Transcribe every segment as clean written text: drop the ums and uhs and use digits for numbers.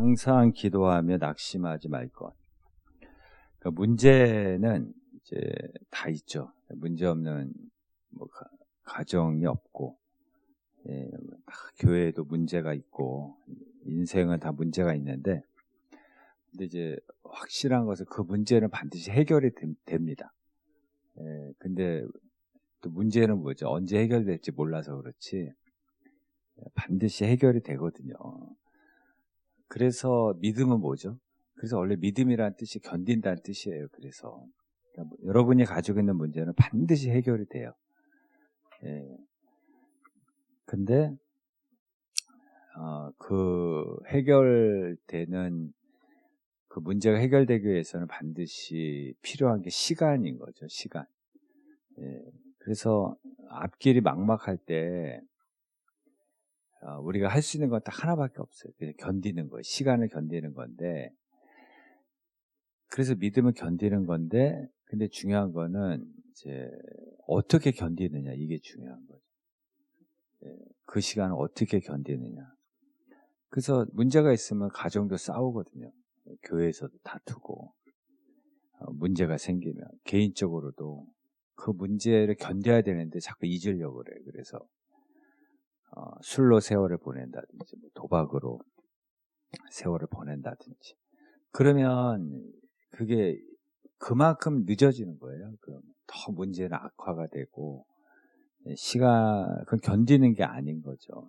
항상 기도하며 낙심하지 말 것. 그러니까 문제는 이제 다 있죠. 문제 없는 뭐 가정이 없고, 다 교회에도 문제가 있고, 인생은 다 문제가 있는데, 근데 이제 확실한 것은 그 문제는 반드시 해결이 됩니다. 근데 또 문제는 뭐죠? 언제 해결될지 몰라서 그렇지 반드시 해결이 되거든요. 그래서 믿음은 뭐죠? 그래서 원래 믿음이라는 뜻이 견딘다는 뜻이에요. 그래서 그러니까 여러분이 가지고 있는 문제는 반드시 해결이 돼요. 근데 그 해결되는 그 문제가 해결되기 위해서는 반드시 필요한 게 시간인 거죠. 시간. 그래서 앞길이 막막할 때 우리가 할 수 있는 건 딱 하나밖에 없어요. 그냥 견디는 거예요. 시간을 견디는 건데, 그래서 믿음을 견디는 건데, 근데 중요한 거는 이제 어떻게 견디느냐, 이게 중요한 거죠. 그 시간을 어떻게 견디느냐. 그래서 문제가 있으면 가정도 싸우거든요. 교회에서도 다투고, 문제가 생기면 개인적으로도 그 문제를 견뎌야 되는데 자꾸 잊으려고 그래요. 그래서 술로 세월을 보낸다든지, 도박으로 세월을 보낸다든지. 그러면 그게 그만큼 늦어지는 거예요. 그럼 더 문제는 악화가 되고 그건 견디는 게 아닌 거죠.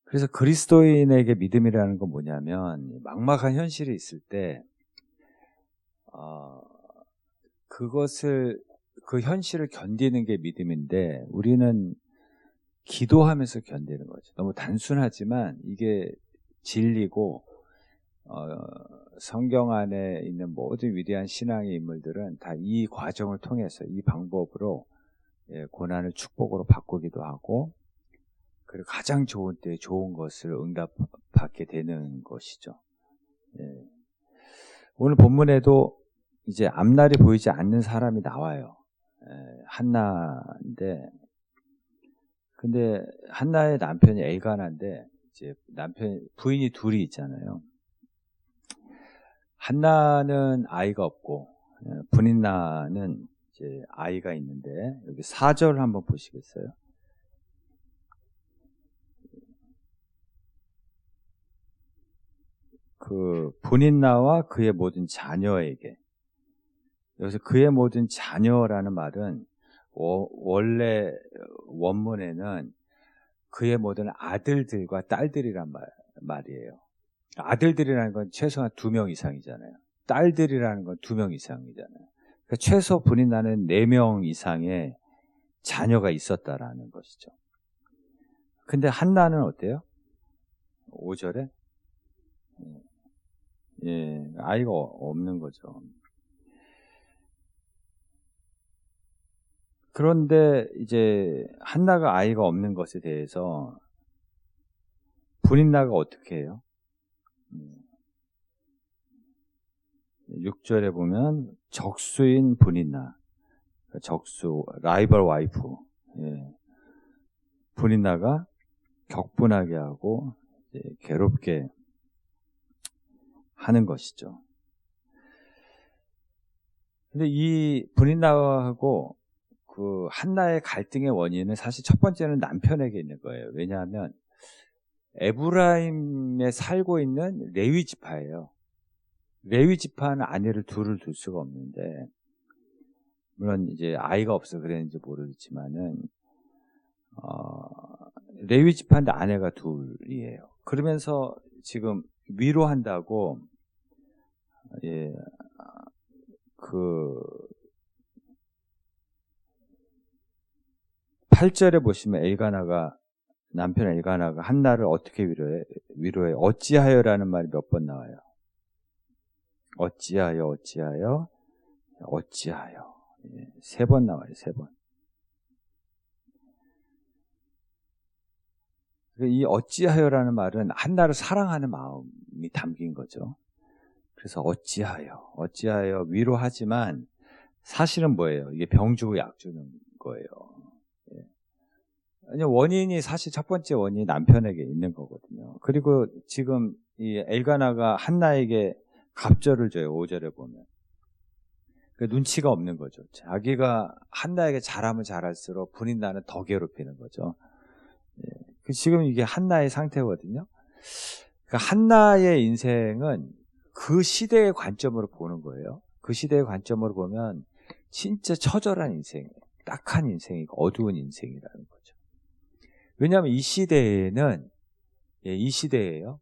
그래서 그리스도인에게 믿음이라는 건 뭐냐면 막막한 현실이 있을 때 그 현실을 견디는 게 믿음인데 우리는 기도하면서 견디는 거죠. 너무 단순하지만 이게 진리고 성경 안에 있는 모든 위대한 신앙의 인물들은 다 이 과정을 통해서 이 방법으로 고난을 축복으로 바꾸기도 하고 그리고 가장 좋은 때에 좋은 것을 응답받게 되는 것이죠. 오늘 본문에도 이제 앞날이 보이지 않는 사람이 나와요. 한나인데 근데 한나의 남편이 엘가나인데 이제 부인이 둘이 있잖아요. 한나는 아이가 없고 브닌나는 이제 아이가 있는데 여기 4절 한번 보시겠어요? 그 브닌나와 그의 모든 자녀에게 여기서 그의 모든 자녀라는 말은 원래 원문에는 그의 모든 아들들과 딸들이란 말이에요. 아들들이라는 건 최소한 2명 이상이잖아요. 딸들이라는 건 2명 이상이잖아요. 그러니까 최소 브닌나는 4명 이상의 자녀가 있었다라는 것이죠. 근데 한나는 어때요? 5절에? 아이가 없는 거죠. 그런데 이제 한나가 아이가 없는 것에 대해서 브닌나가 어떻게 해요? 6절에 보면 적수인 브닌나, 적수, 라이벌 와이프, 브닌나가 격분하게 하고 괴롭게 하는 것이죠. 근데 이 브닌나하고 그 한나의 갈등의 원인은 사실 첫 번째는 남편에게 있는 거예요. 왜냐하면 에브라임에 살고 있는 레위 지파예요. 레위 지파는 아내를 둘을 둘 수가 없는데 물론 이제 아이가 없어 그랬는지 모르겠지만은 레위 지파인데 아내가 둘이에요. 그러면서 지금 위로한다고 그 8절에 보시면 남편 엘가나가 한나를 어떻게 위로해? 어찌하여라는 말이 몇 번 나와요. 어찌하여 3번 나와요. 3번. 이 어찌하여라는 말은 한나를 사랑하는 마음이 담긴 거죠. 그래서 어찌하여 위로하지만 사실은 뭐예요? 이게 병 주고 약 주는 거예요. 원인이 사실 첫 번째 원인이 남편에게 있는 거거든요. 그리고 지금 이 엘가나가 한나에게 갑절을 줘요. 5절에 보면. 그 눈치가 없는 거죠. 자기가 한나에게 잘하면 잘할수록 분인나는 더 괴롭히는 거죠. 예. 지금 이게 한나의 상태거든요. 그러니까 한나의 인생은 그 시대의 관점으로 보는 거예요. 그 시대의 관점으로 보면 진짜 처절한 인생이에요. 딱한 인생이고 어두운 인생이라는 거죠. 왜냐하면 이 시대에는 이 시대에요.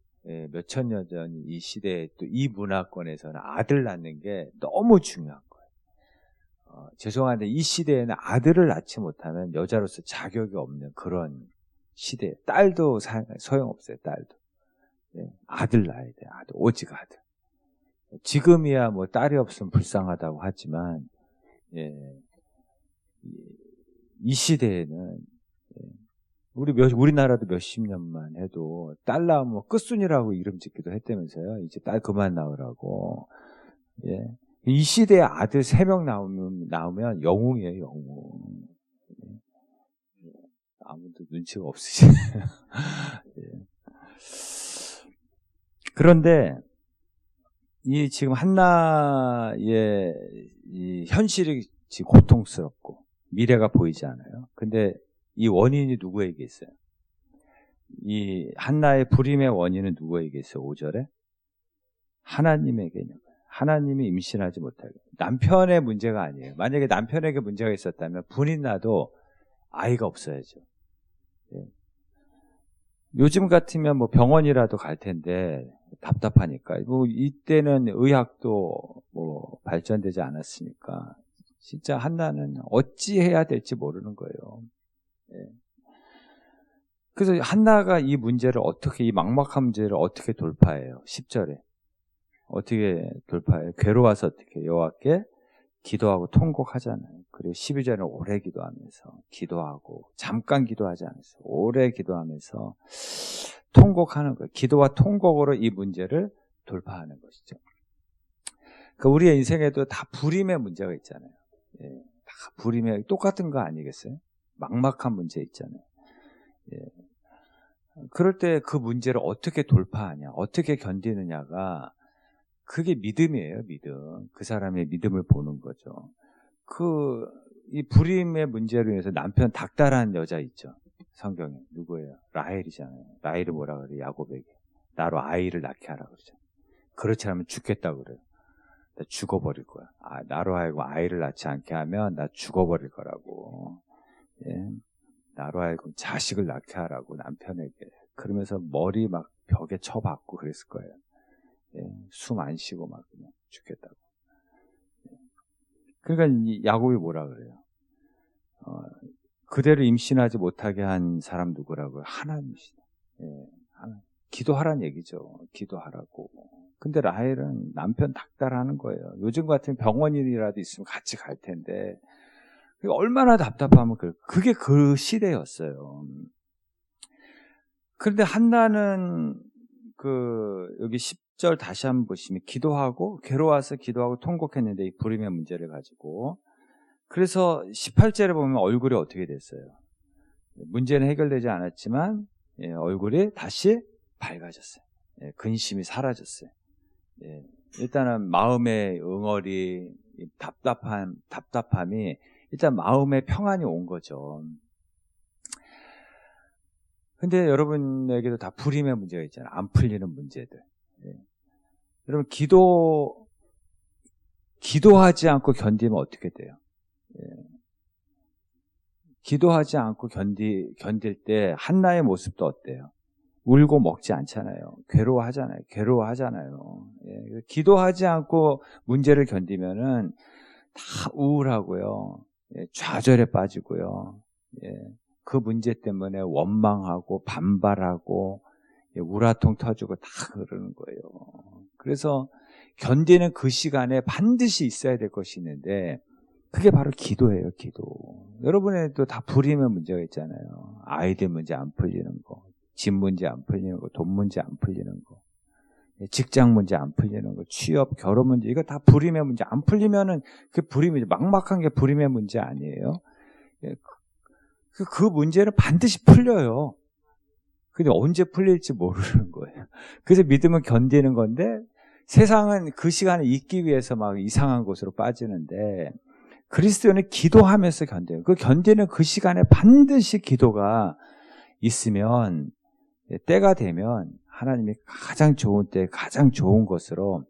몇천 년 전 이 시대에 또 이 문화권에서는 아들 낳는 게 너무 중요한 거예요. 죄송한데 이 시대에는 아들을 낳지 못하면 여자로서 자격이 없는 그런 시대에 딸도 소용없어요. 딸도. 아들 낳아야 돼. 아들, 오직 아들. 지금이야 뭐 딸이 없으면 불쌍하다고 하지만 이 시대에는 우리나라도 몇십 년만 해도 딸 낳으면 끝순이라고 이름 짓기도 했다면서요. 이제 딸 그만 낳으라고. 이 시대에 아들 3명 나오면 영웅이에요, 영웅. 아무도 눈치가 없으시네요. 그런데 이 지금 한나의 이 현실이 지금 고통스럽고 미래가 보이지 않아요. 근데 이 원인이 누구에게 있어요? 이 한나의 불임의 원인은 누구에게 있어요? 5절에 하나님에게 있는 거예요. 하나님이 임신하지 못하게. 남편의 문제가 아니에요. 만약에 남편에게 문제가 있었다면 분인나도 아이가 없어야죠. 요즘 같으면 뭐 병원이라도 갈 텐데 답답하니까. 뭐 이때는 의학도 뭐 발전되지 않았으니까 진짜 한나는 어찌 해야 될지 모르는 거예요. 그래서 한나가 이 문제를 어떻게, 이 막막한 문제를 어떻게 돌파해요? 10절에 어떻게 돌파해요? 괴로워서 어떻게 여호와께 기도하고 통곡하잖아요. 그리고 12절에는 오래 기도하면서 기도하고 잠깐 기도하지 않았어요. 오래 기도하면서 통곡하는 거예요. 기도와 통곡으로 이 문제를 돌파하는 것이죠. 그러니까 우리의 인생에도 다 불임의 문제가 있잖아요. 다 불임의 똑같은 거 아니겠어요? 막막한 문제 있잖아요. 그럴 때 그 문제를 어떻게 돌파하냐, 어떻게 견디느냐가 그게 믿음이에요, 믿음. 그 사람의 믿음을 보는 거죠. 이 불임의 문제로 인해서 남편 닥달한 여자 있죠. 성경에. 누구예요? 라헬이잖아요. 라헬이 뭐라 그래요? 야곱에게. 나로 아이를 낳게 하라 그러죠. 그렇지 않으면 죽겠다고 그래요. 나 죽어버릴 거야. 나로 하여금 아이를 낳지 않게 하면 나 죽어버릴 거라고. 나로 하여금 자식을 낳게 하라고 남편에게. 그러면서 머리 막 벽에 쳐박고 그랬을 거예요. 숨 안 쉬고 막 그냥 죽겠다고. 그러니까 야곱이 뭐라 그래요? 그대로 임신하지 못하게 한 사람 누구라고요? 하나님이시다. 기도하라는 얘기죠. 기도하라고. 근데 라헬은 남편 닥달하는 거예요. 요즘 같은 병원인이라도 있으면 같이 갈 텐데 얼마나 답답하면 그게 그 시대였어요. 그런데 한나는 여기 10절 다시 한번 보시면 기도하고 괴로워서 기도하고 통곡했는데 이 불임의 문제를 가지고 그래서 18절에 보면 얼굴이 어떻게 됐어요? 문제는 해결되지 않았지만 얼굴이 다시 밝아졌어요. 근심이 사라졌어요. 일단은 마음의 응어리, 답답함이 일단 마음의 평안이 온 거죠. 근데 여러분에게도 다 불임의 문제가 있잖아요. 안 풀리는 문제들. 여러분 기도하지 않고 견디면 어떻게 돼요? 기도하지 않고 견딜 때 한나의 모습도 어때요? 울고 먹지 않잖아요. 괴로워하잖아요. 기도하지 않고 문제를 견디면은 다 우울하고요. 좌절에 빠지고요. 그 문제 때문에 원망하고 반발하고 우라통 터지고 다 그러는 거예요. 그래서 견디는 그 시간에 반드시 있어야 될 것이 있는데 그게 바로 기도예요. 기도. 여러분에도 다 불임의 문제가 있잖아요. 아이들 문제 안 풀리는 거, 집 문제 안 풀리는 거, 돈 문제 안 풀리는 거, 직장 문제 안 풀리는 거, 취업, 결혼 문제, 이거 다 불임의 문제. 안 풀리면은 그 불임이죠. 막막한 게 불임의 문제 아니에요. 그 문제는 반드시 풀려요. 근데 언제 풀릴지 모르는 거예요. 그래서 믿음은 견디는 건데 세상은 그 시간을 잊기 위해서 막 이상한 곳으로 빠지는데 그리스도는 기도하면서 견뎌요. 그 견디는 그 시간에 반드시 기도가 있으면 때가 되면 하나님이 가장 좋은 때 가장 좋은 것으로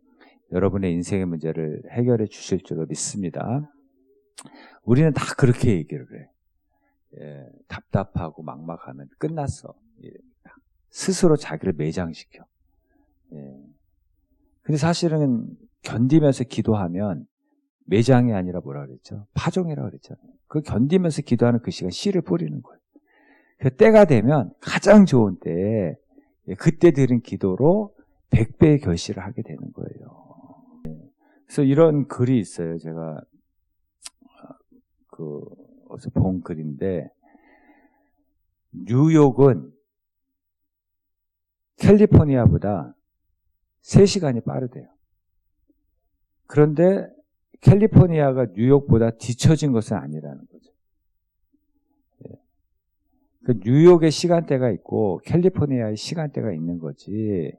여러분의 인생의 문제를 해결해 주실 줄로 믿습니다. 우리는 다 그렇게 얘기를 해. 예, 답답하고 막막하면 끝났어. 예, 스스로 자기를 매장시켜. 예. 근데 사실은 견디면서 기도하면 매장이 아니라 뭐라 그랬죠? 파종이라고 그랬잖아요. 그 견디면서 기도하는 그 시간 씨를 뿌리는 거예요. 그 때가 되면 가장 좋은 때에 그때 드린 기도로 100배의 결실을 하게 되는 거예요. 그래서 이런 글이 있어요. 제가 어디서 본 글인데 뉴욕은 캘리포니아보다 3시간이 빠르대요. 그런데 캘리포니아가 뉴욕보다 뒤처진 것은 아니라는 거죠. 그 뉴욕의 시간대가 있고 캘리포니아의 시간대가 있는 거지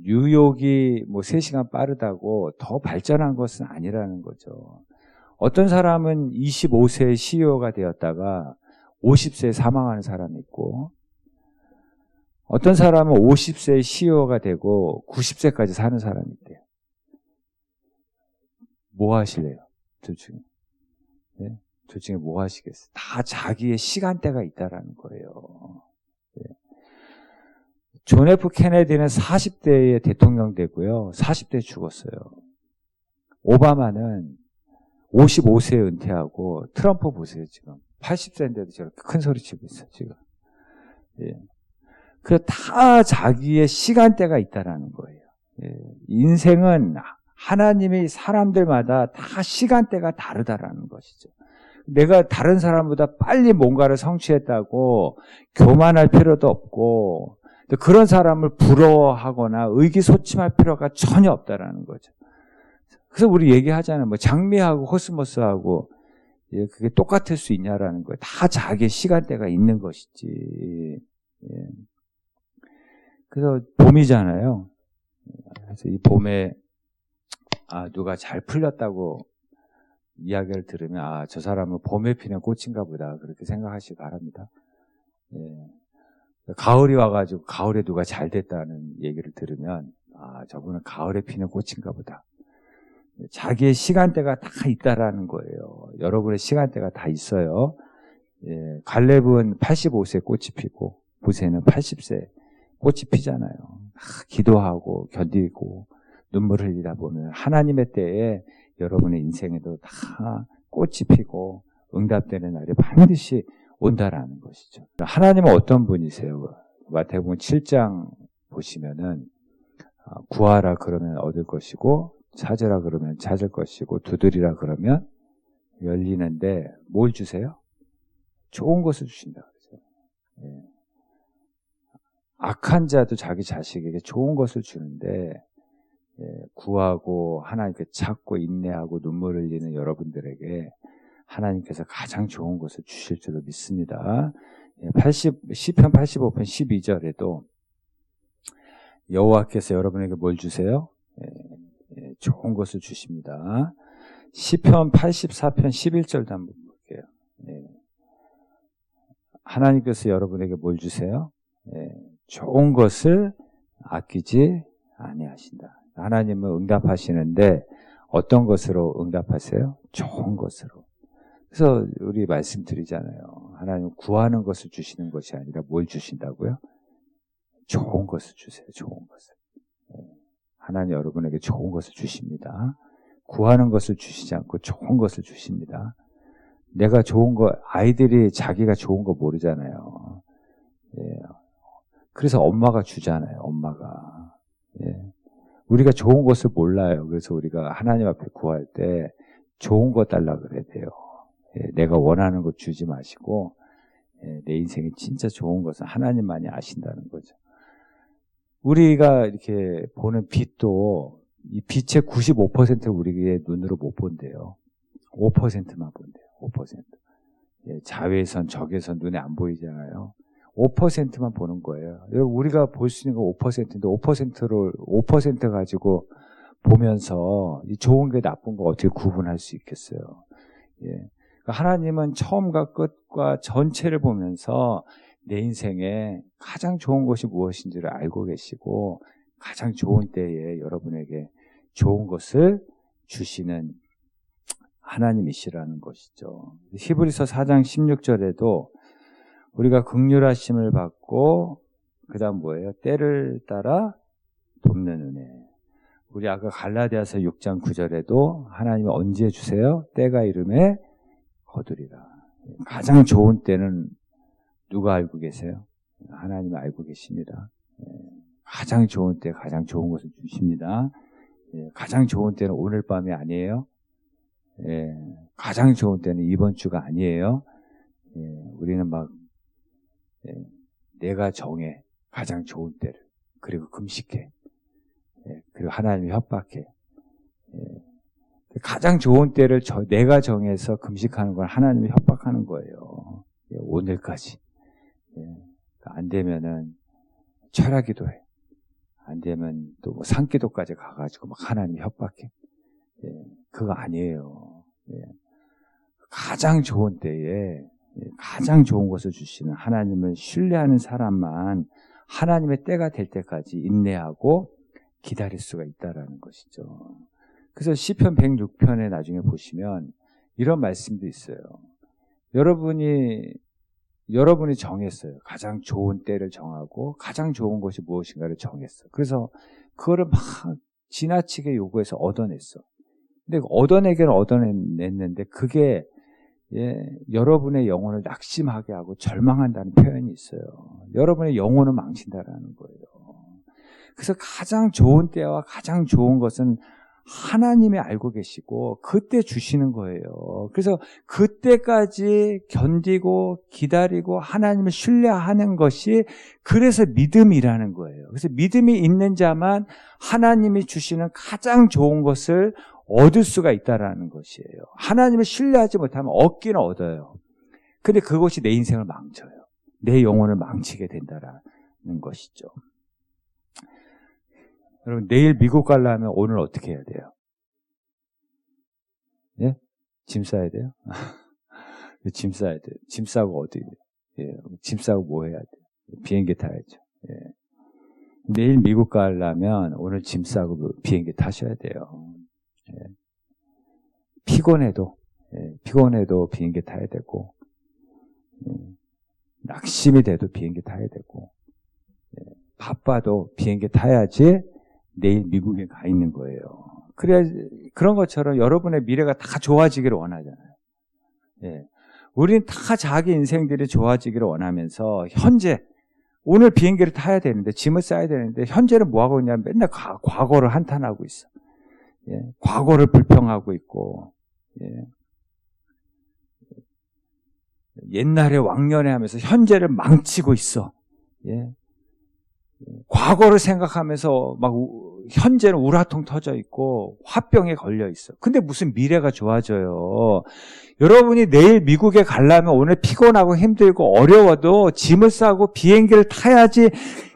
뉴욕이 뭐 3시간 빠르다고 더 발전한 것은 아니라는 거죠. 어떤 사람은 25세에 CEO가 되었다가 50세에 사망하는 사람이 있고 어떤 사람은 50세에 CEO가 되고 90세까지 사는 사람이 있대요. 뭐 하실래요? 둘 중에. 네? 둘 중에 뭐 하시겠어요? 다 자기의 시간대가 있다라는 거예요. 네. 존 F 케네디는 40대에 대통령 되고요. 40대에 죽었어요. 오바마는 55세에 은퇴하고 트럼프 보세요, 지금. 80세인데도 저렇게 큰 소리 치고 있어요, 지금. 예. 그래서 다 자기의 시간대가 있다라는 거예요. 예. 인생은 하나님의 사람들마다 다 시간대가 다르다라는 것이죠. 내가 다른 사람보다 빨리 뭔가를 성취했다고 교만할 필요도 없고 그런 사람을 부러워하거나 의기소침할 필요가 전혀 없다라는 거죠. 그래서 우리 얘기하잖아요. 뭐 장미하고 코스모스하고 그게 똑같을 수 있냐라는 거예요. 다 자기의 시간대가 있는 것이지. 예. 그래서 봄이잖아요. 그래서 이 봄에 누가 잘 풀렸다고 이야기를 들으면 저 사람은 봄에 피는 꽃인가 보다 그렇게 생각하시기 바랍니다. 예. 가을이 와가지고 가을에 누가 잘 됐다는 얘기를 들으면 저분은 가을에 피는 꽃인가 보다. 자기의 시간대가 다 있다라는 거예요. 여러분의 시간대가 다 있어요. 예. 갈렙은 85세 꽃이 피고 모세는 80세 꽃이 피잖아요. 기도하고 견디고 눈물 흘리다 보면 하나님의 때에 여러분의 인생에도 다 꽃이 피고 응답되는 날이 반드시 온다라는 것이죠. 하나님은 어떤 분이세요? 마태복음 7장 보시면은 구하라 그러면 얻을 것이고 찾으라 그러면 찾을 것이고 두드리라 그러면 열리는데 뭘 주세요? 좋은 것을 주신다 그러죠. 예. 악한 자도 자기 자식에게 좋은 것을 주는데 구하고 하나님께 찾고 인내하고 눈물 흘리는 여러분들에게 하나님께서 가장 좋은 것을 주실 줄로 믿습니다. 시편 85편 12절에도 여호와께서 여러분에게 뭘 주세요? 좋은 것을 주십니다. 시편 84편 11절도 한번 볼게요. 하나님께서 여러분에게 뭘 주세요? 좋은 것을 아끼지 아니하신다. 하나님은 응답하시는데 어떤 것으로 응답하세요? 좋은 것으로. 그래서 우리 말씀드리잖아요. 하나님 구하는 것을 주시는 것이 아니라 뭘 주신다고요? 좋은 것을 주세요. 좋은 것을. 하나님 여러분에게 좋은 것을 주십니다. 구하는 것을 주시지 않고 좋은 것을 주십니다. 내가 좋은 거, 아이들이 자기가 좋은 거 모르잖아요. 그래서 엄마가 주잖아요. 엄마가. 우리가 좋은 것을 몰라요. 그래서 우리가 하나님 앞에 구할 때 좋은 거 달라 그래야 돼요. 내가 원하는 것 주지 마시고 내 인생에 진짜 좋은 것은 하나님만이 아신다는 거죠. 우리가 이렇게 보는 빛도 이 빛의 95%를 우리의 눈으로 못 본대요. 5%만 본대요. 5%. 자외선, 적외선 눈에 안 보이잖아요. 5%만 보는 거예요. 우리가 볼 수 있는 건 5%인데 5% 가지고 보면서 이 좋은 게 나쁜 거 어떻게 구분할 수 있겠어요? 예. 그러니까 하나님은 처음과 끝과 전체를 보면서 내 인생에 가장 좋은 것이 무엇인지를 알고 계시고 가장 좋은 때에 여러분에게 좋은 것을 주시는 하나님이시라는 것이죠. 히브리서 4장 16절에도 우리가 긍휼하심을 받고 그다음 뭐예요? 때를 따라 돕는 은혜. 우리 아까 갈라디아서 6장 9절에도 하나님이 언제 주세요? 때가 이름에 거두리라. 가장 좋은 때는 누가 알고 계세요? 하나님이 알고 계십니다. 가장 좋은 때 가장 좋은 것을 주십니다. 가장 좋은 때는 오늘 밤이 아니에요. 가장 좋은 때는 이번 주가 아니에요. 우리는 막 내가 정해 가장 좋은 때를. 그리고 금식해. 그리고 하나님이 협박해. 가장 좋은 때를 내가 정해서 금식하는 건 하나님이 협박하는 거예요. 오늘까지. 안 되면은 철야기도해. 안 되면 또 뭐 산기도까지 가가지고 막 하나님이 협박해. 그거 아니에요. 가장 좋은 때에 가장 좋은 것을 주시는 하나님을 신뢰하는 사람만 하나님의 때가 될 때까지 인내하고 기다릴 수가 있다라는 것이죠. 그래서 시편 106편에 나중에 보시면 이런 말씀도 있어요. 여러분이 정했어요. 가장 좋은 때를 정하고 가장 좋은 것이 무엇인가를 정했어. 그래서 그거를 막 지나치게 요구해서 얻어냈어. 근데 얻어내기는 얻어냈는데 그게 여러분의 영혼을 낙심하게 하고 절망한다는 표현이 있어요. 여러분의 영혼을 망친다라는 거예요. 그래서 가장 좋은 때와 가장 좋은 것은 하나님이 알고 계시고 그때 주시는 거예요. 그래서 그때까지 견디고 기다리고 하나님을 신뢰하는 것이 그래서 믿음이라는 거예요. 그래서 믿음이 있는 자만 하나님이 주시는 가장 좋은 것을 얻을 수가 있다라는 것이에요. 하나님을 신뢰하지 못하면 얻기는 얻어요. 근데 그것이 내 인생을 망쳐요. 내 영혼을 망치게 된다라는 것이죠. 여러분, 내일 미국 가려면 오늘 어떻게 해야 돼요? 예? 짐 싸야 돼요? 짐 싸야 돼요. 짐 싸고 어디, 짐 싸고 뭐 해야 돼요? 비행기 타야죠. 내일 미국 가려면 오늘 짐 싸고 비행기 타셔야 돼요. 피곤해도 비행기 타야 되고, 낙심이 돼도 비행기 타야 되고, 바빠도 비행기 타야지 내일 미국에 가 있는 거예요. 그래야 그런 것처럼 여러분의 미래가 다 좋아지기를 원하잖아요. 우리는 다 자기 인생들이 좋아지기를 원하면서 현재 오늘 비행기를 타야 되는데 짐을 싸야 되는데 현재는 뭐 하고 있냐면 맨날 과거를 한탄하고 있어. 과거를 불평하고 있고 옛날에 왕년에 하면서 현재를 망치고 있어. 과거를 생각하면서 막 현재는 우라통 터져 있고 화병에 걸려 있어. 근데 무슨 미래가 좋아져요. 여러분이 내일 미국에 가려면 오늘 피곤하고 힘들고 어려워도 짐을 싸고 비행기를 타야지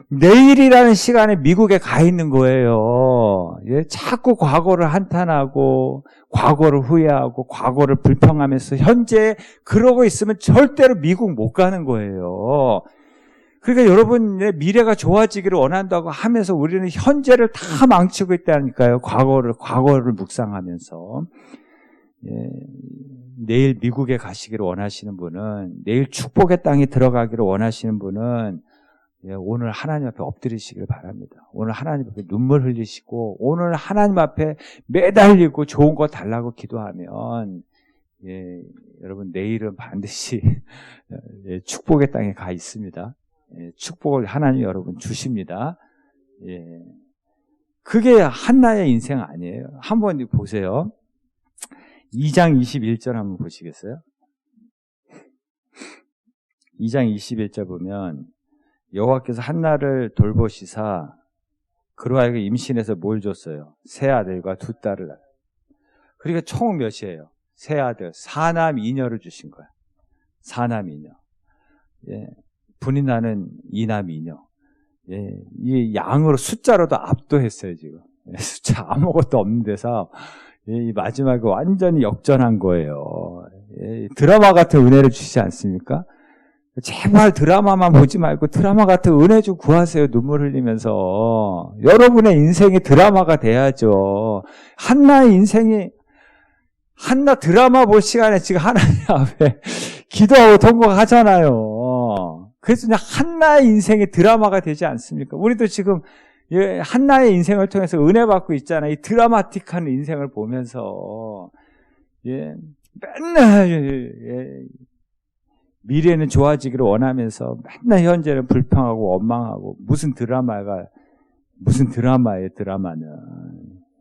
내일이라는 시간에 미국에 가 있는 거예요. 자꾸 과거를 한탄하고 과거를 후회하고 과거를 불평하면서 현재 그러고 있으면 절대로 미국 못 가는 거예요. 그러니까 여러분의 미래가 좋아지기를 원한다고 하면서 우리는 현재를 다 망치고 있다니까요. 과거를 묵상하면서. 내일 미국에 가시기를 원하시는 분은, 내일 축복의 땅에 들어가기를 원하시는 분은 오늘 하나님 앞에 엎드리시길 바랍니다. 오늘 하나님 앞에 눈물 흘리시고 오늘 하나님 앞에 매달리고 좋은 거 달라고 기도하면 여러분 내일은 반드시 축복의 땅에 가 있습니다. 축복을 하나님 여러분 주십니다. 그게 한나의 인생 아니에요. 한번 보세요. 2장 21절 한번 보시겠어요? 2장 21절 보면 여호와께서 한나를 돌보시사 그로 하여금 임신해서 뭘 줬어요? 세 아들과 두 딸을. 그러니까 총 몇이에요? 세 아들, 사남 이녀를 주신 거야. 사남 이녀. 분이 나는 이남이녀. 예, 이 양으로 숫자로도 압도했어요, 지금. 예, 숫자 아무것도 없는 데서, 예, 이 마지막에 완전히 역전한 거예요. 예, 드라마 같은 은혜를 주시지 않습니까? 제발 드라마만 보지 말고 드라마 같은 은혜 좀 구하세요. 눈물 흘리면서. 여러분의 인생이 드라마가 돼야죠. 한나의 인생이, 한나 드라마 볼 시간에 지금 하나님 앞에 기도하고 통곡하잖아요. 그래서 그냥 한나의 인생이 드라마가 되지 않습니까? 우리도 지금 한나의 인생을 통해서 은혜 받고 있잖아요. 이 드라마틱한 인생을 보면서, 예, 맨날, 미래는 좋아지기를 원하면서 맨날 현재는 불평하고 원망하고 무슨 드라마예요, 드라마는.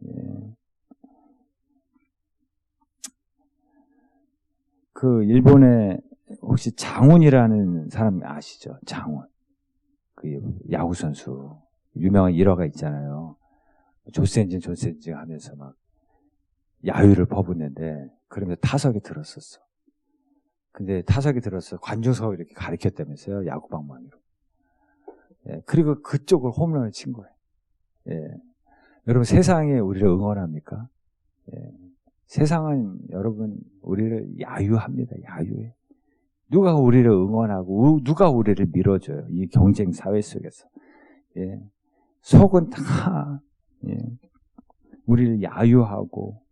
예. 그 일본에 혹시 장훈이라는 사람 아시죠? 장훈. 그 야구 선수 유명한 일화가 있잖아요. 조센징 하면서 막 야유를 퍼붓는데 그러면서 타석에 들었었어. 근데 타석에 들어서 관중석을 이렇게 가리켰다면서요. 야구 방망이로. 예, 그리고 그쪽을 홈런을 친 거예요. 예. 여러분 세상에 우리를 응원합니까? 예. 세상은 여러분 우리를 야유합니다. 야유해. 누가 우리를 응원하고 누가 우리를 밀어줘요. 이 경쟁 사회 속에서. 예. 속은 다 예. 우리를 야유하고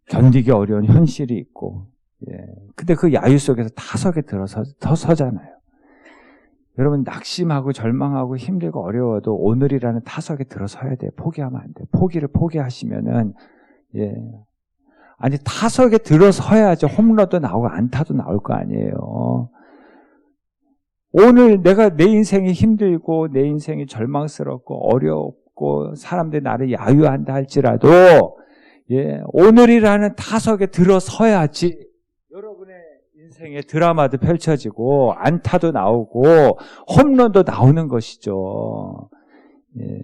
견디기 어려운 현실이 있고 예. 근데 그 야유 속에서 타석에 들어서 더 서잖아요. 여러분 낙심하고 절망하고 힘들고 어려워도 오늘이라는 타석에 들어서야 돼요. 포기하면 안 돼요. 포기를 포기하시면은 예. 아니 타석에 들어서야죠. 홈런도 나오고 안타도 나올 거 아니에요. 오늘 내가 내 인생이 힘들고 내 인생이 절망스럽고 어렵고 사람들이 나를 야유한다 할지라도 예. 오늘이라는 타석에 들어서야지 여러분의 인생의 드라마도 펼쳐지고 안타도 나오고 홈런도 나오는 것이죠. 예.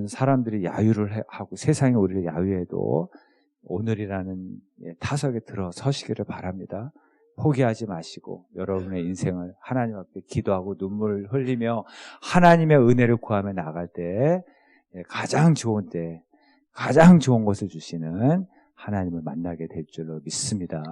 사람들이 야유를 하고 세상이 우리를 야유해도 오늘이라는 타석에 들어서시기를 바랍니다. 포기하지 마시고 여러분의 인생을 하나님 앞에 기도하고 눈물을 흘리며 하나님의 은혜를 구하며 나갈 때 가장 좋은 때 가장 좋은 것을 주시는 하나님을 만나게 될 줄로 믿습니다.